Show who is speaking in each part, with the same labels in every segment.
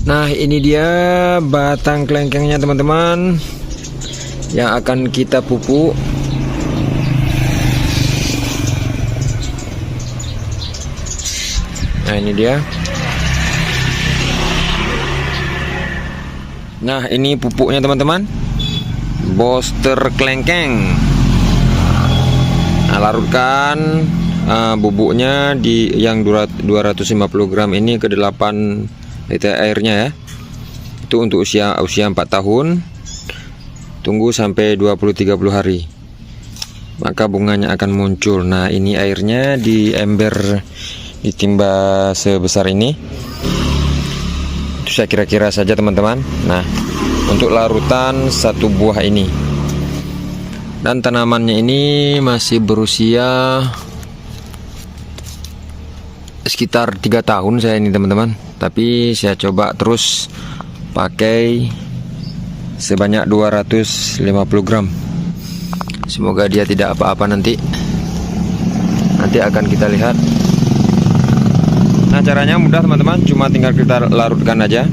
Speaker 1: Nah, ini dia batang kelengkengnya teman-teman yang akan kita pupuk. Nah, ini dia. Nah, ini pupuknya teman-teman. Booster kelengkeng. Nah, larutkan bubuknya di yang 250 gram ini ke 8 liter airnya ya. Itu untuk usia 4 tahun. Tunggu sampai 20-30 hari, maka bunganya akan muncul. Nah, ini airnya di ember ditimba sebesar ini. Itu saya kira-kira saja teman-teman. Nah, untuk larutan satu buah ini. Dan tanamannya ini masih berusia sekitar 3 tahun saya ini teman-teman. Tapi saya coba terus pakai sebanyak 250 gram. Semoga dia tidak apa-apa nanti akan kita lihat. Nah, caranya mudah teman-teman, cuma tinggal kita larutkan aja.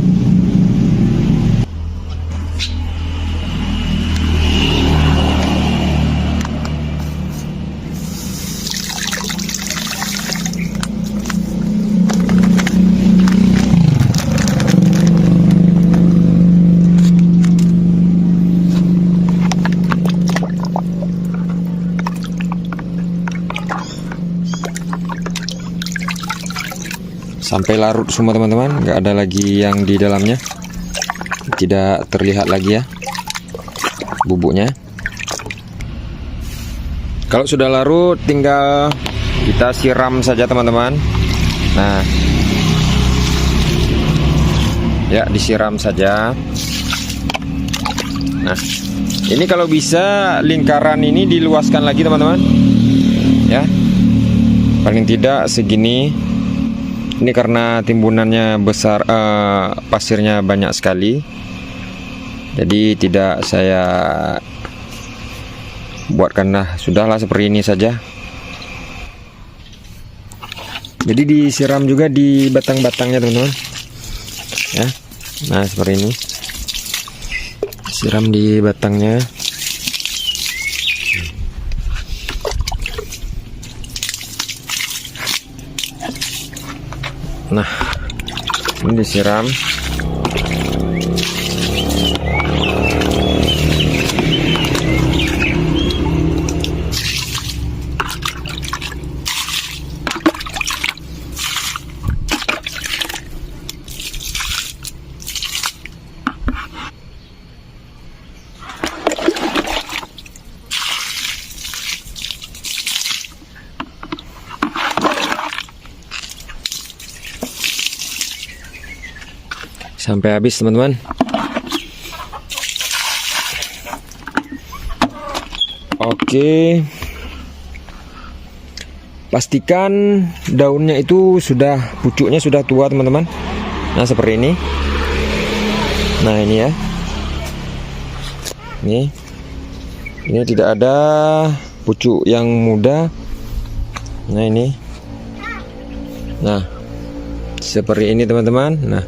Speaker 1: Sampai larut semua teman-teman, nggak ada lagi yang di dalamnya, tidak terlihat lagi ya bubuknya. Kalau sudah larut tinggal kita siram saja teman-teman. Nah ya, disiram saja. Nah, ini kalau bisa lingkaran ini diluaskan lagi teman-teman ya, paling tidak segini. Ini karena timbunannya besar, pasirnya banyak sekali, jadi tidak saya buatkan. Nah, sudahlah seperti ini saja. Jadi disiram juga di batang-batangnya teman-teman ya. Nah, seperti ini, siram di batangnya. Nah, ini disiram. Sampai habis teman-teman. Oke, pastikan daunnya itu sudah, pucuknya sudah tua teman-teman. Nah, seperti ini. Nah, ini ya, ini tidak ada pucuk yang muda. Nah, ini, nah seperti ini teman-teman. Nah,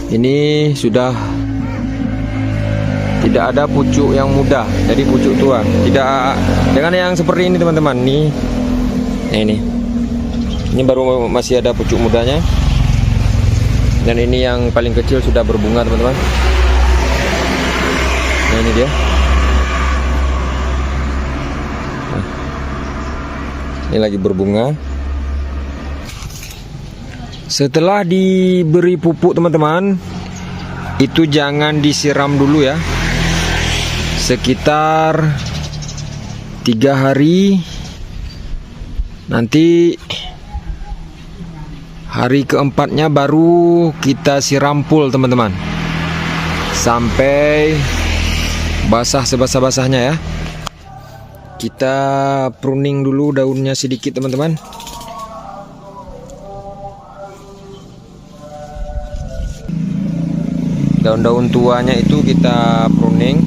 Speaker 1: ini sudah tidak ada pucuk yang muda, jadi pucuk tua. Tidak dengan yang seperti ini teman-teman. Nih, ini baru masih ada pucuk mudanya. Dan ini yang paling kecil sudah berbunga teman-teman. Nah, ini dia. Nah, ini lagi berbunga. Setelah diberi pupuk teman-teman, itu jangan disiram dulu ya, sekitar 3 hari. Nanti hari keempatnya baru kita siram full teman-teman, sampai basah sebasah-basahnya ya. Kita pruning dulu daunnya sedikit teman-teman. Daun-daun tuanya itu kita pruning.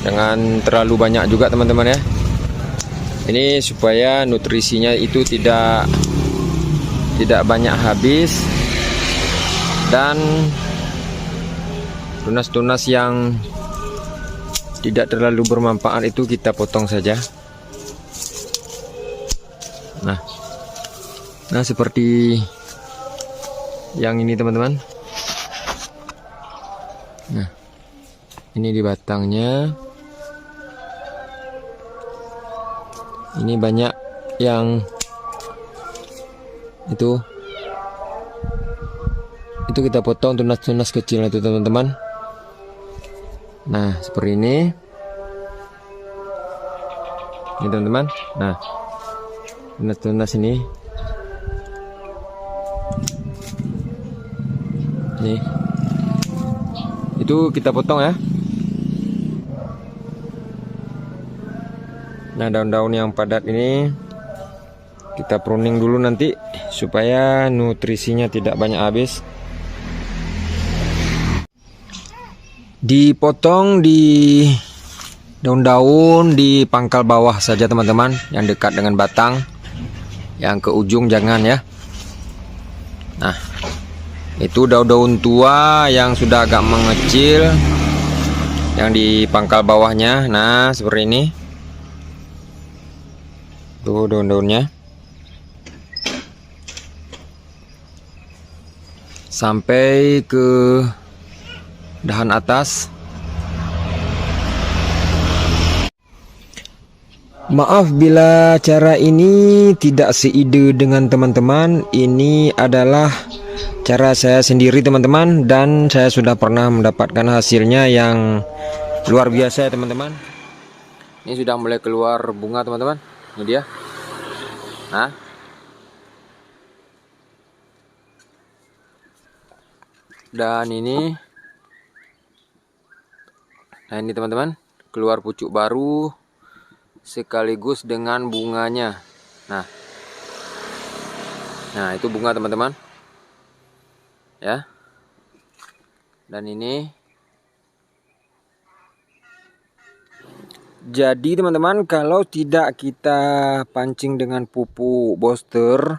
Speaker 1: Jangan terlalu banyak juga teman-teman ya. Ini supaya nutrisinya itu tidak tidak banyak habis, dan tunas-tunas yang tidak terlalu bermanfaat itu kita potong saja. Nah seperti yang ini teman-teman. Nah ini di batangnya, ini banyak yang itu kita potong tunas-tunas kecil itu teman-teman. Nah seperti ini teman-teman. Nah tunas-tunas ini itu kita potong ya. Nah daun-daun yang padat ini kita pruning dulu nanti supaya nutrisinya tidak banyak habis. Dipotong di daun-daun di pangkal bawah saja teman-teman, yang dekat dengan batang, yang ke ujung jangan ya. Nah itu daun-daun tua yang sudah agak mengecil, yang di pangkal bawahnya. Nah seperti ini tuh daun-daunnya, sampai ke dahan atas. Maaf bila cara ini tidak seide dengan teman-teman. Ini adalah cara saya sendiri teman-teman, dan saya sudah pernah mendapatkan hasilnya yang luar biasa ya teman-teman. Ini sudah mulai keluar bunga teman-teman. Ini dia. Nah dan ini, nah ini teman-teman, keluar pucuk baru sekaligus dengan bunganya. Nah itu bunga teman-teman ya. Dan ini jadi teman-teman, kalau tidak kita pancing dengan pupuk booster,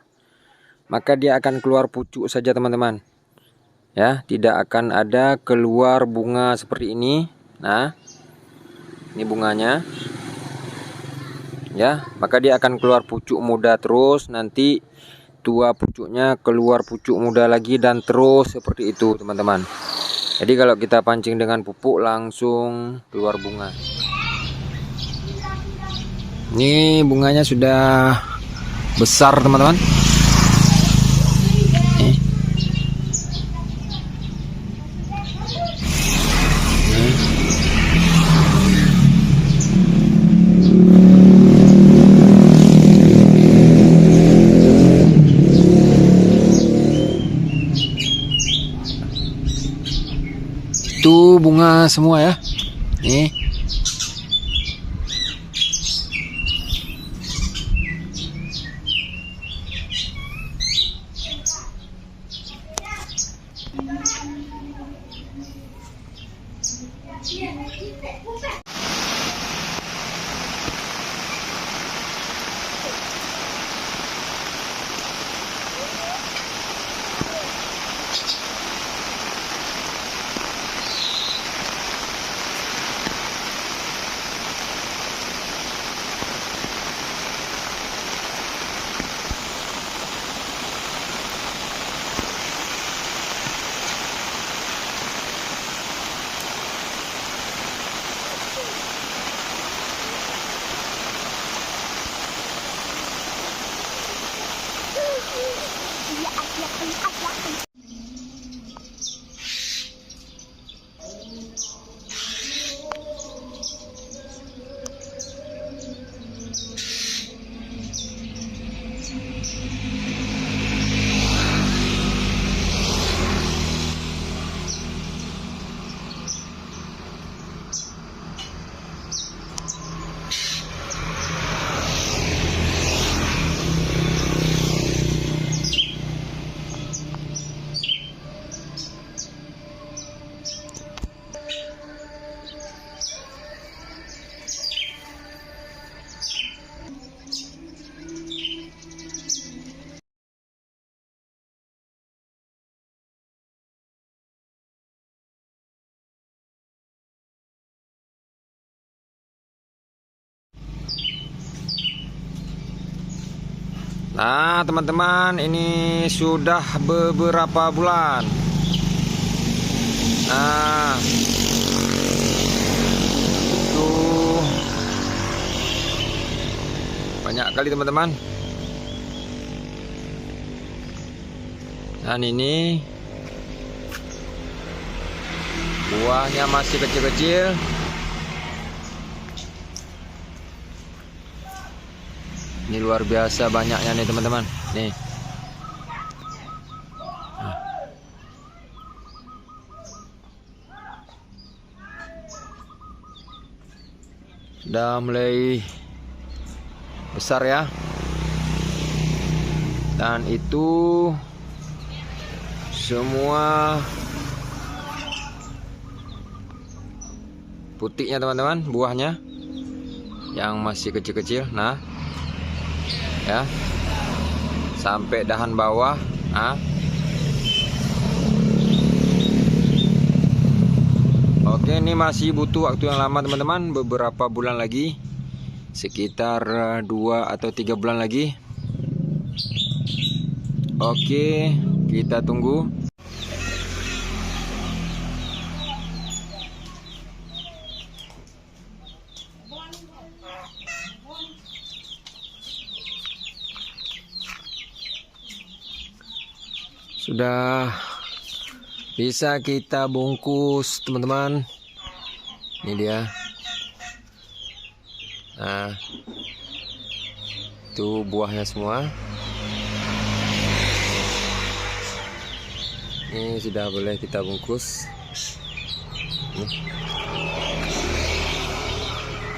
Speaker 1: maka dia akan keluar pucuk saja teman-teman ya, tidak akan ada keluar bunga seperti ini. Nah ini bunganya ya, maka dia akan keluar pucuk muda terus, nanti tua pucuknya keluar pucuk muda lagi, dan terus seperti itu teman-teman. Jadi kalau kita pancing dengan pupuk langsung keluar bunga. Ini bunganya sudah besar teman-teman. Itu bunga semua ya. Nih. Nah teman-teman, ini sudah beberapa bulan. Nah itu banyak kali teman-teman. Dan ini buahnya masih kecil-kecil. Ini luar biasa banyaknya nih teman-teman. Nih. Sudah mulai besar ya. Dan itu semua putihnya teman-teman, buahnya yang masih kecil-kecil. Nah ya, sampai dahan bawah. Nah, oke, ini masih butuh waktu yang lama teman-teman, beberapa bulan lagi, sekitar 2 atau 3 bulan lagi. Oke, kita tunggu. Sudah bisa kita bungkus teman-teman. Ini dia. Nah, itu buahnya semua. Ini sudah boleh kita bungkus.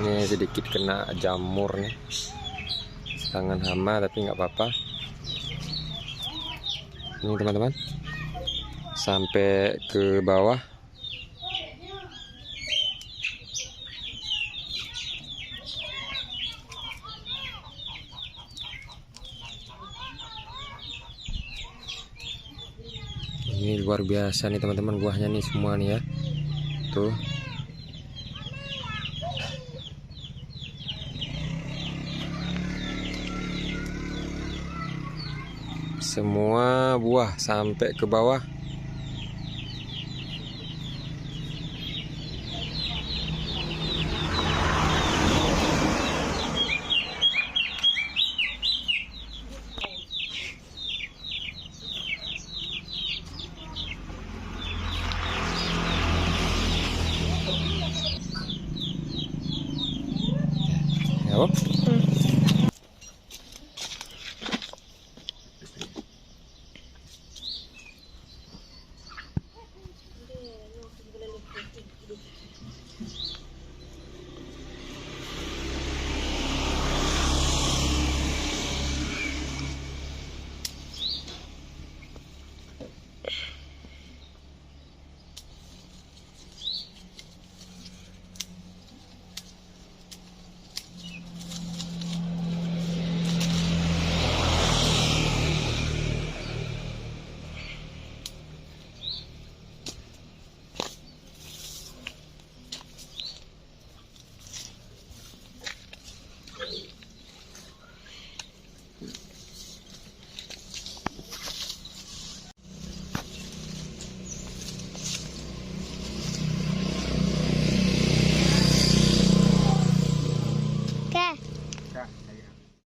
Speaker 1: Ini sedikit kena jamur nih, tangan hama, tapi nggak apa-apa. Ini teman-teman, sampai ke bawah. Ini luar biasa nih teman-teman, buahnya nih semua nih ya. Tuh. Semua buah sampai ke bawah. Ya,